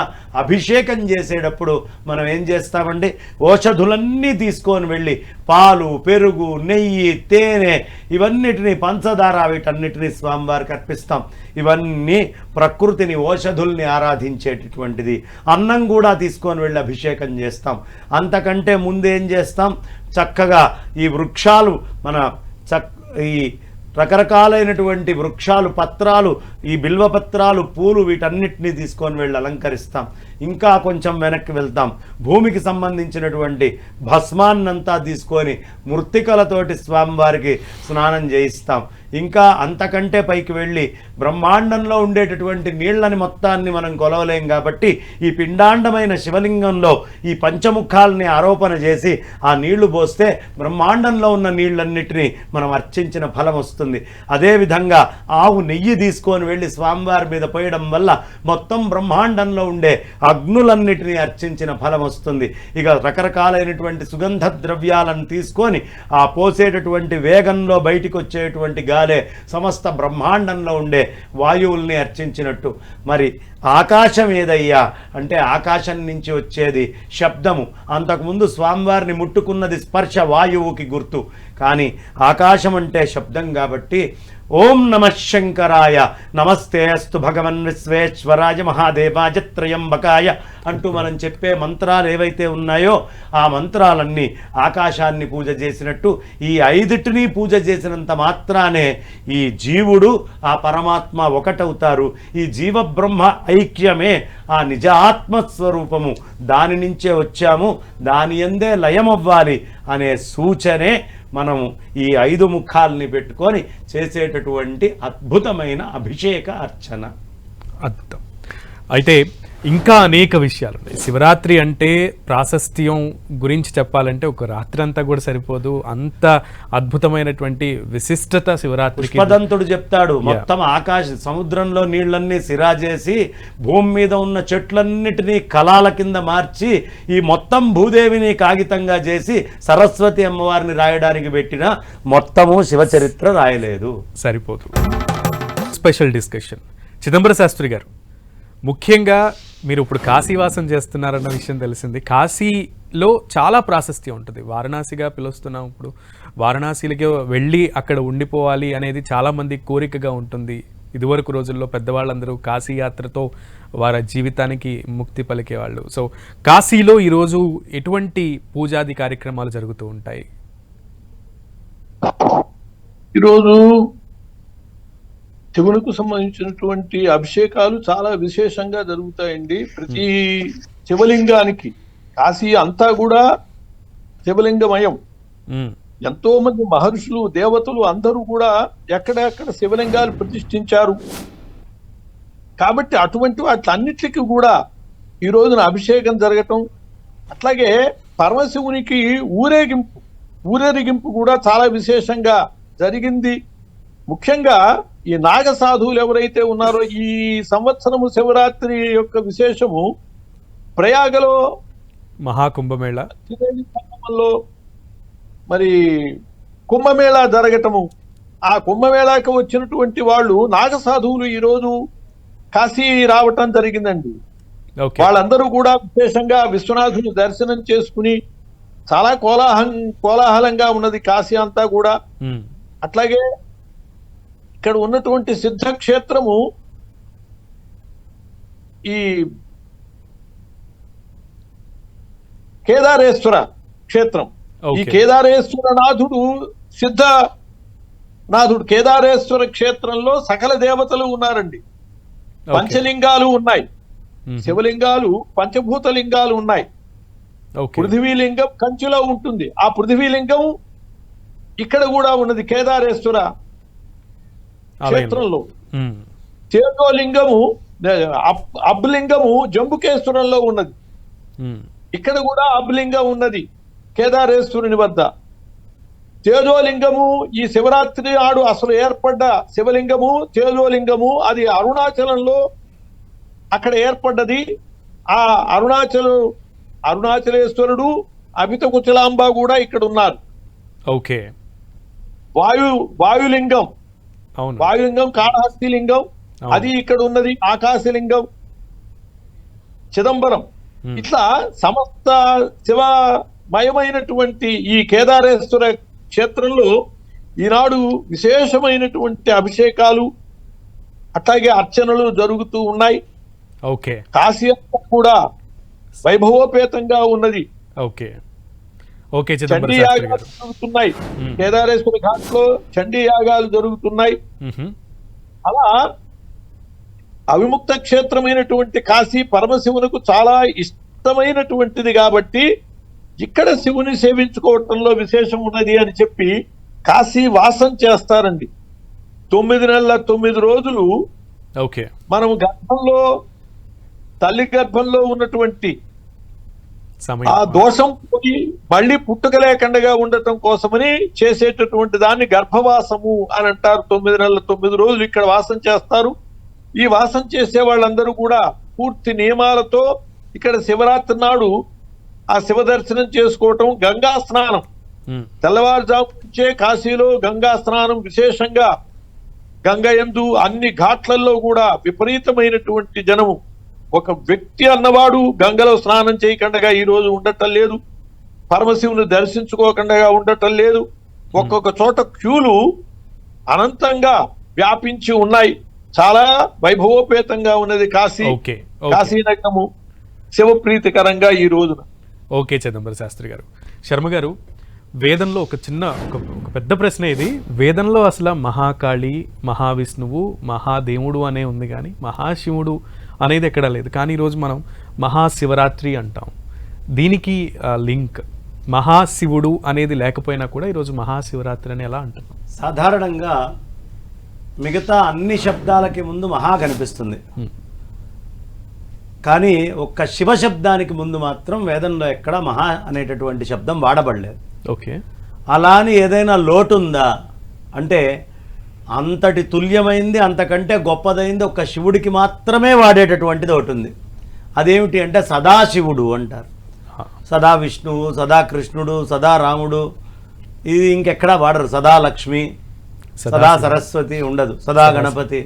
అభిషేకం చేసేటప్పుడు మనం ఏం చేస్తామండి? ఓషధులన్నీ తీసుకొని వెళ్ళి పాలు, పెరుగు, నెయ్యి, తేనె, ఇవన్నిటిని, పంచదార, వీటన్నిటిని స్వామివారికి అర్పిస్తాం. ఇవన్నీ ప్రకృతిని, ఓషధుల్ని ఆరాధించేటటువంటిది. అన్నం కూడా తీసుకొని వెళ్ళి అభిషేకం చేస్తాం. అంతకంటే ముందేం చేస్తాం? చక్కగా ఈ వృక్షాలు, మన ఈ రకరకాలైనటువంటి వృక్షాలు, పత్రాలు, ఈ బిల్వపత్రాలు, పూలు, వీటన్నిటినీ తీసుకొని వెళ్ళి అలంకరిస్తాం. ఇంకా కొంచెం వెనక్కి వెళ్తాం, భూమికి సంబంధించినటువంటి భస్మాన్నంతా తీసుకొని మృత్తికలతోటి స్వామివారికి స్నానం చేయిస్తాం. ఇంకా అంతకంటే పైకి వెళ్ళి బ్రహ్మాండంలో ఉండేటటువంటి నీళ్లని మొత్తాన్ని మనం కొలవలేం కాబట్టి ఈ పిండాండమైన శివలింగంలో ఈ పంచముఖాలని ఆరోపణ చేసి ఆ నీళ్లు పోస్తే బ్రహ్మాండంలో ఉన్న నీళ్ళన్నిటినీ మనం అర్చించిన ఫలం వస్తుంది. అదేవిధంగా ఆవు నెయ్యి తీసుకొని వెళ్ళి స్వామివారి మీద పోయడం వల్ల మొత్తం బ్రహ్మాండంలో ఉండే అగ్నులన్నిటినీ అర్చించిన ఫలం వస్తుంది. ఇక రకరకాలైనటువంటి సుగంధ ద్రవ్యాలను తీసుకొని ఆ పోసేటటువంటి వేగంలో బయటికి వచ్చేటువంటి గాలే సమస్త బ్రహ్మాండంలో ఉండే వాయువుల్ని అర్చించినట్టు. మరి ఆకాశం ఏదయ్యా అంటే ఆకాశం నుంచి వచ్చేది శబ్దము. అంతకుముందు స్వామివారిని ముట్టుకున్నది స్పర్శ, వాయువుకి గుర్తు. కానీ ఆకాశం అంటే శబ్దం కాబట్టి ఓం నమ శంకరాయ నమస్తే అస్తు భగవన్ విశ్వేశ్వరాయ మహాదేవాయ త్రయంబకాయ అంటూ మనం చెప్పే మంత్రాలు ఏవైతే ఉన్నాయో ఆ మంత్రాలన్నీ ఆకాశాన్ని పూజ చేసినట్టు. ఈ ఐదిటిని పూజ చేసినంత మాత్రానే ఈ జీవుడు ఆ పరమాత్మ ఒకటవుతారు. ఈ జీవబ్రహ్మ ఐక్యమే ఆ నిజ ఆత్మస్వరూపము. దాని నుంచే వచ్చాము, దాని యందే లయమవ్వాలి అనే సూచనే మనము ఈ 5 ముఖాల్ని పెట్టుకొని చేసేటటువంటి అద్భుతమైన అభిషేక అర్చన.
అద్భుతం. అయితే ఇంకా అనేక విషయాలు ఉన్నాయి. శివరాత్రి అంటే ప్రాశస్త్యం గురించి చెప్పాలంటే ఒక రాత్రి అంతా కూడా సరిపోదు. అంత అద్భుతమైనటువంటి విశిష్టత శివరాత్రికి.
పుష్పదంతుడు చెప్తాడు, మొత్తం ఆకాశ సముద్రంలో నీళ్లన్నీ సిరాజేసి భూమి మీద ఉన్న చెట్లన్నిటినీ కళాల కింద మార్చి ఈ మొత్తం భూదేవిని కాగితంగా చేసి సరస్వతి అమ్మవారిని రాయడానికి పెట్టిన మొత్తము శివచరిత్ర రాయలేదు.
సరిపోదు. Special discussion. చిదంబర శాస్త్రి గారు, ముఖ్యంగా మీరు ఇప్పుడు కాశీవాసం చేస్తున్నారన్న విషయం తెలిసింది. కాశీలో చాలా ప్రాశస్త్యం ఉంటుంది. వారణాసిగా పిలుస్తున్నాం. ఇప్పుడు వారణాసిలకి వెళ్ళి అక్కడ ఉండిపోవాలి అనేది చాలామంది కోరికగా ఉంటుంది. ఇదివరకు రోజుల్లో పెద్దవాళ్ళందరూ కాశీ యాత్రతో వారి జీవితానికి ముక్తి పలికేవాళ్ళు. సో కాశీలో ఈరోజు ఎటువంటి పూజాది కార్యక్రమాలు జరుగుతూ ఉంటాయి?
ఈరోజు శివునికి సంబంధించినటువంటి అభిషేకాలు చాలా విశేషంగా జరుగుతాయండి. ప్రతి శివలింగానికి కాశీ అంతా కూడా శివలింగమయం. ఎంతో మంది మహర్షులు, దేవతలు అందరూ కూడా ఎక్కడెక్కడ శివలింగాలు ప్రతిష్ఠించారు. కాబట్టి అటువంటి వాటిలన్నిటికీ కూడా ఈ రోజున అభిషేకం జరగటం, అట్లాగే పరమశివునికి ఊరేగింపు కూడా చాలా విశేషంగా జరిగింది. ముఖ్యంగా ఈ నాగ సాధువులు ఎవరైతే ఉన్నారో ఈ సంవత్సరము శివరాత్రి యొక్క విశేషము ప్రయాగలో
మహాకుంభమేళలో
మరి కుంభమేళా జరగటము. ఆ కుంభమేళాకి వచ్చినటువంటి వాళ్ళు నాగ సాధువులు ఈరోజు కాశీ రావటం జరిగిందండి. వాళ్ళందరూ కూడా విశేషంగా విశ్వనాథుని దర్శనం చేసుకుని చాలా కోలాహలంగా ఉన్నది కాశీ అంతా కూడా. అట్లాగే ఇక్కడ ఉన్నటువంటి సిద్ధక్షేత్రము ఈ కేదారేశ్వర క్షేత్రం. ఈ కేదారేశ్వర నాథుడు సిద్ధనాథుడు. కేదారేశ్వర క్షేత్రంలో సకల దేవతలు ఉన్నారండి. పంచలింగాలు ఉన్నాయి, శివలింగాలు, పంచభూత లింగాలు ఉన్నాయి. పృథివీలింగం కంచిలో ఉంటుంది. ఆ పృథివీలింగం ఇక్కడ కూడా ఉన్నది కేదారేశ్వర క్షేత్రంలో. తేజోలింగము, అబ్లింగము జంబుకేశ్వరంలో ఉన్నది. ఇక్కడ కూడా అబ్లింగం ఉన్నది కేదారేశ్వరుని వద్ద. తేజోలింగము ఈ శివరాత్రి నాడు అసలు ఏర్పడ్డ శివలింగము తేజోలింగము, అది అరుణాచలంలో అక్కడ ఏర్పడ్డది. ఆ అరుణాచలేశ్వరుడు, అమిత కుచలాంబ కూడా ఇక్కడ ఉన్నారు.
ఓకే.
వాయులింగం, వాయులింగం కాళహస్తి లింగం అది ఇక్కడ ఉన్నది. ఆకాశలింగం, చిదంబరం, ఇట్లా సమస్త శివమయమైనటువంటి ఈ కేదారేశ్వర క్షేత్రంలో ఈనాడు విశేషమైనటువంటి అభిషేకాలు అట్లాగే అర్చనలు జరుగుతూ ఉన్నాయి. కాశీ కూడా వైభవోపేతంగా ఉన్నది. చండీ యాగాలు జరుగుతున్నాయి. కేదారేశ్వర ఘాట్ లో చండీ యాగాలు జరుగుతున్నాయి. అలా అవిముక్త క్షేత్రమైనటువంటి కాశీ పరమశివునికి చాలా ఇష్టమైనటువంటిది కాబట్టి ఇక్కడ శివుని సేవించుకోవటంలో విశేషం ఉన్నది అని చెప్పి కాశీ వాసం చేస్తారండి. 9 నెలల 9 రోజులు మనం గర్భంలో, తల్లి గర్భంలో ఉన్నటువంటి ఆ దోషం పోయి మళ్ళీ పుట్టుక లేకుండా ఉండటం కోసమని చేసేటటువంటి దాన్ని గర్భవాసము అని అంటారు. 9 నెలల 9 రోజులు ఇక్కడ వాసం చేస్తారు. ఈ వాసం చేసే వాళ్ళందరూ కూడా పూర్తి నియమాలతో ఇక్కడ శివరాత్రి నాడు ఆ శివ దర్శనం చేసుకోవటం, గంగా స్నానం తెల్లవారుజాము నుంచే కాశీలో గంగా స్నానం విశేషంగా, గంగ యందు అన్ని ఘాట్లలో కూడా విపరీతమైనటువంటి జనము. ఒక వ్యక్తి అన్నవాడు గంగలో స్నానం చేయకుండా ఈ రోజు ఉండటం లేదు, పరమశివుని దర్శించుకోకుండా ఉండటం లేదు. ఒక్కొక్క చోట క్యూలు అనంతంగా వ్యాపించి ఉన్నాయి. చాలా వైభవోపేతంగా ఉన్నది కాశీ, కాశీనగరము శివప్రీతికరంగా ఈ రోజున.
ఓకే చిదంబర శాస్త్రి గారు. శర్మ గారు, వేదంలో ఒక పెద్ద ప్రశ్న ఇది. వేదంలో అసలు మహాకాళి, మహావిష్ణువు, మహాదేవుడు అనే ఉంది కానీ మహాశివుడు అనేది ఎక్కడా లేదు. కానీ ఈరోజు మనం మహాశివరాత్రి అంటాం. దీనికి లింక్ మహాశివుడు అనేది లేకపోయినా కూడా ఈరోజు మహాశివరాత్రి అని ఎలా అంటున్నాం?
సాధారణంగా మిగతా అన్ని శబ్దాలకి ముందు మహా కనిపిస్తుంది, కానీ ఒక్క శివ శబ్దానికి ముందు మాత్రం వేదంలో ఎక్కడ మహా అనేటటువంటి శబ్దం వాడబడలేదు.
ఓకే,
అలా అని ఏదైనా లోటు ఉందా అంటే అంతటి తుల్యమైంది, అంతకంటే గొప్పదైంది ఒక్క శివుడికి మాత్రమే వాడేటటువంటిది ఒకటి ఉంది. అదేమిటి అంటే సదాశివుడు అంటారు. సదా విష్ణువు, సదా కృష్ణుడు, సదా రాముడు, ఇది ఇంకెక్కడా వాడరు. సదా లక్ష్మి, సదా సరస్వతి ఉండదు. సదా గణపతి,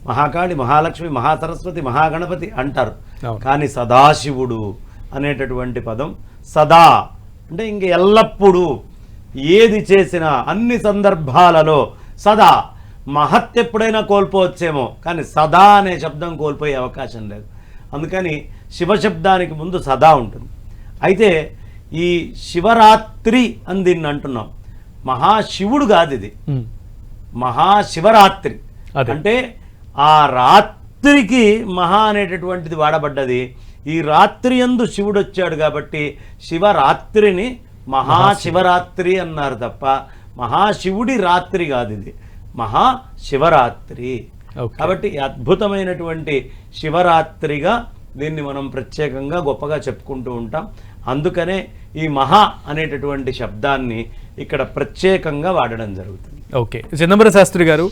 మహాకాళి, మహాలక్ష్మి, మహాసరస్వతి, మహాగణపతి అంటారు. కానీ సదాశివుడు అనేటటువంటి పదం సదా అంటే ఇంక ఎల్లప్పుడూ ఏది చేసినా అన్ని సందర్భాలలో సదా. మహత్ ఎప్పుడైనా కోల్పోవచ్చేమో కానీ సదా అనే శబ్దం కోల్పోయే అవకాశం లేదు. అందుకని శివశబ్దానికి ముందు సదా ఉంటుంది. అయితే ఈ శివరాత్రి అని దీన్ని అంటున్నాం. మహాశివుడు కాదు ఇది, మహాశివరాత్రి. అంటే ఆ రాత్రికి మహా అనేటటువంటిది వాడబడ్డది. ఈ రాత్రి యందు శివుడు వచ్చాడు కాబట్టి శివరాత్రిని మహాశివరాత్రి అన్నారు తప్ప మహాశివుడి రాత్రి కాదు, ఇది మహాశివరాత్రి. కాబట్టి అద్భుతమైనటువంటి శివరాత్రిగా దీన్ని మనం ప్రత్యేకంగా గొప్పగా చెప్పుకుంటూ ఉంటాం. అందుకనే ఈ మహా అనేటటువంటి శబ్దాన్ని ఇక్కడ ప్రత్యేకంగా వాడడం జరుగుతుంది.
ఓకే, చిదంబర శాస్త్రి గారు,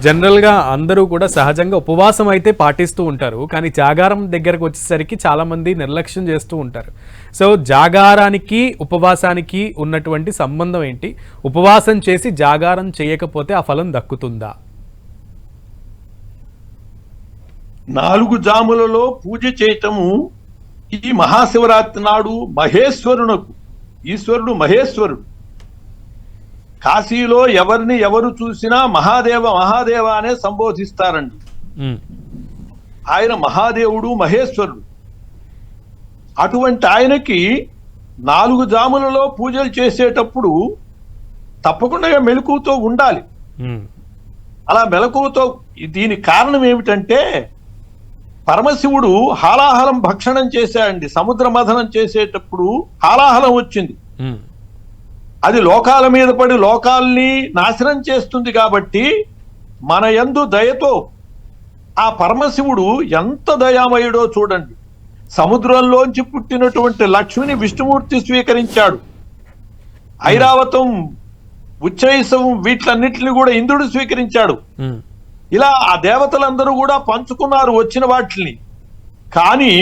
జనరల్గా అందరూ కూడా సహజంగా ఉపవాసం అయితే పాటిస్తూ ఉంటారు, కానీ జాగారం దగ్గరకు వచ్చేసరికి చాలామంది నిర్లక్ష్యం చేస్తూ ఉంటారు. సో జాగారానికి ఉపవాసానికి ఉన్నటువంటి సంబంధం ఏంటి? ఉపవాసం చేసి జాగారం చేయకపోతే ఆ ఫలం దక్కుతుందా?
4 జాములలో పూజ చేయటము ఈ మహాశివరాత్రి నాడు మహేశ్వరునకు, ఈశ్వరుడు మహేశ్వరుడు. కాశీలో ఎవరిని ఎవరు చూసినా మహాదేవ మహాదేవ అనే సంబోధిస్తారండి. ఆయన మహాదేవుడు, మహేశ్వరుడు. అటువంటి ఆయనకి 4 జాములలో పూజలు చేసేటప్పుడు తప్పకుండా మెలకువతో ఉండాలి. అలా మెలకువతో, దీనికి కారణం ఏమిటంటే పరమశివుడు హాలాహలం భక్షణం చేశాడండి. సముద్ర మథనం చేసేటప్పుడు హాలాహలం వచ్చింది. అది లోకాల మీద పడి లోకాల్ని నాశనం చేస్తుంది. కాబట్టి మన యందు దయతో ఆ పరమశివుడు ఎంత దయామయుడో చూడండి. సముద్రంలోంచి పుట్టినటువంటి లక్ష్మిని విష్ణుమూర్తి స్వీకరించాడు. ఐరావతం, ఉచ్చైసవం వీటిలన్నిటిని కూడా ఇంద్రుడు స్వీకరించాడు. ఇలా ఆ దేవతలందరూ కూడా పంచుకున్నారు వచ్చిన వాటిని. కానీ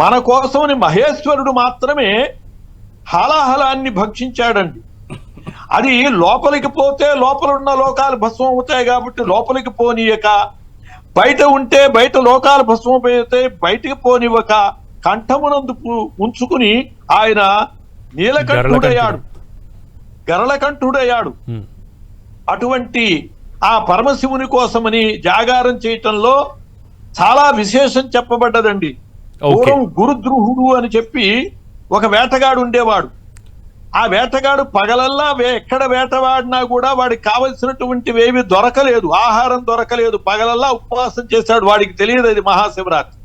మన కోసమని మహేశ్వరుడు మాత్రమే హాలాహలాన్ని భక్షించాడండి. అది లోపలికి పోతే లోపల ఉన్న లోకాలు భస్మం అవుతాయి కాబట్టి లోపలికి పోనీయక, బయట ఉంటే బయట లోకాలు భస్మం అవుతాయి బయటికి పోనివ్వక కంఠమునందు ఉంచుకుని ఆయన నీలకంఠుడయ్యాడు, గరళకంఠుడయ్యాడు. అటువంటి ఆ పరమశివుని కోసమని జాగారం చేయటంలో చాలా విశేషం చెప్పబడ్డదండి. పూర్వం గురుద్రుహుడు అని చెప్పి ఒక వేటగాడు ఉండేవాడు. ఆ వేటగాడు పగలల్లా ఎక్కడ వేటవాడినా కూడా వాడికి కావలసినటువంటివి ఏవి దొరకలేదు, ఆహారం దొరకలేదు. పగలల్లా ఉపవాసం చేశాడు. వాడికి తెలియదు అది మహాశివరాత్రి.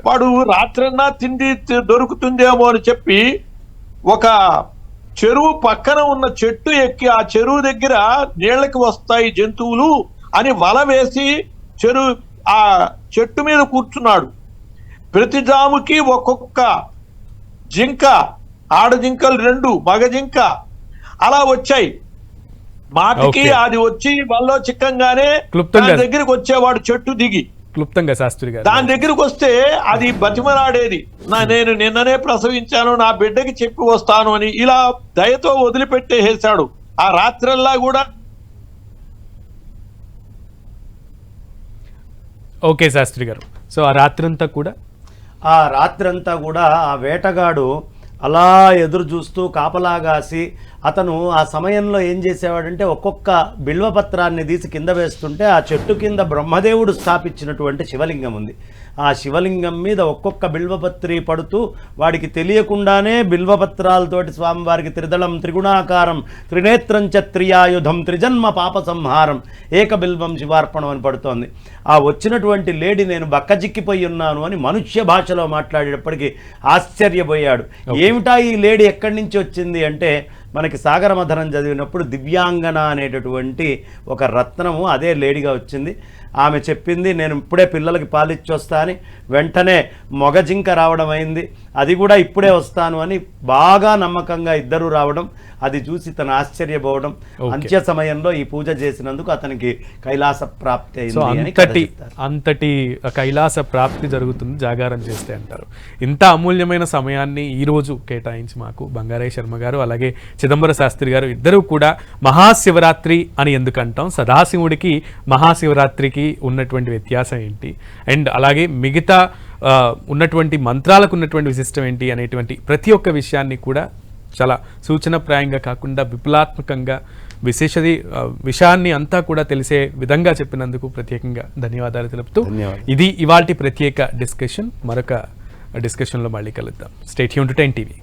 వాడు రాత్రన్నా తిండి దొరుకుతుందేమో అని చెప్పి ఒక చెరువు పక్కన ఉన్న చెట్టు ఎక్కి ఆ చెరువు దగ్గర నీళ్ళకి వస్తాయి జంతువులు అని వల వేసి ఆ చెట్టు మీద కూర్చున్నాడు. ప్రతి జాముకి ఒక్కొక్క జింక, ఆడ జింకలు 2, మగ జింక అలా వచ్చాయి. మాటికి
ఓకే.
అది వచ్చి వల్లో చిక్కంగానే
క్లుప్తంగా.
దాని దగ్గరికి వచ్చేవాడు చెట్టు దిగి.
క్లుప్తంగా శాస్త్రి గారు.
దాని దగ్గరికి వస్తే అది బతిమలాడేది, నేను నిన్ననే ప్రసవించాను, నా బిడ్డకి చెప్పి వస్తాను అని. ఇలా దయతో వదిలిపెట్టేసాడు. ఆ రాత్రల్లా కూడా
ఓకే శాస్త్రి గారు. సో ఆ రాత్రంతా కూడా
ఆ రాత్రంతా కూడా ఆ వేటగాడు అలా ఎదురు చూస్తూ కాపలాగాసి అతను ఆ సమయంలో ఏం చేసేవాడంటే ఒక్కొక్క బిల్వపత్రాన్ని తీసి కింద వేస్తుంటే ఆ చెట్టు కింద బ్రహ్మదేవుడు స్థాపించినటువంటి శివలింగం ఉంది. ఆ శివలింగం మీద ఒక్కొక్క బిల్వపత్రి పడుతూ వాడికి తెలియకుండానే బిల్వపత్రాలతోటి స్వామివారికి త్రిదళం త్రిగుణాకారం త్రినేత్రం చ త్రియాయుధం త్రిజన్మ పాప సంహారం ఏక బిల్వం శివార్పణం అని పడుతోంది. ఆ వచ్చినటువంటి లేడీ నేను బక్కజిక్కిపోయి ఉన్నాను అని మనుష్య భాషలో మాట్లాడేటప్పటికీ ఆశ్చర్యపోయాడు. ఏమిటా ఈ లేడీ ఎక్కడి నుంచి వచ్చింది అంటే, మనకి సాగరమథనం చదివినప్పుడు దివ్యాంగన అనేటటువంటి ఒక రత్నము అదే లేడీగా వచ్చింది. ఆమె చెప్పింది నేను ఇప్పుడే పిల్లలకి పాలిచ్చొస్తా అని. వెంటనే మొగ జింక రావడం అయింది, అది కూడా ఇప్పుడే వస్తాను అని బాగా నమ్మకంగా ఇద్దరు రావడం, అది చూసి తను ఆశ్చర్యపోవడం. అంత్య సమయంలో ఈ పూజ చేసినందుకు అతనికి కైలాస ప్రాప్తి అయింది.
అంతటి కైలాస ప్రాప్తి జరుగుతుంది జాగారం చేస్తే అంటారు. ఇంత అమూల్యమైన సమయాన్ని ఈ రోజు కేటాయించి మాకు బంగారయ్య శర్మ గారు అలాగే చిదంబర శాస్త్రి గారు ఇద్దరు కూడా మహాశివరాత్రి అని ఎందుకు అంటాం, సదాశివుడికి మహాశివరాత్రికి ఉన్నటువంటి వ్యత్యాసం ఏంటి, అండ్ అలాగే మిగతా ఉన్నటువంటి మంత్రాలకు ఉన్నటువంటి విశిష్టం ఏంటి అనేటువంటి ప్రతి ఒక్క విషయాన్ని కూడా చాలా సూచనప్రాయంగా కాకుండా విపులాత్మకంగా విషయాన్ని అంతా కూడా తెలిసే విధంగా చెప్పినందుకు ప్రత్యేకంగా ధన్యవాదాలు తెలుపుతూ ఇది ఇవాల్టి ప్రత్యేక డిస్కషన్. మరొక డిస్కషన్లో మళ్ళీ కలుద్దాం. Stay tune to 10 TV.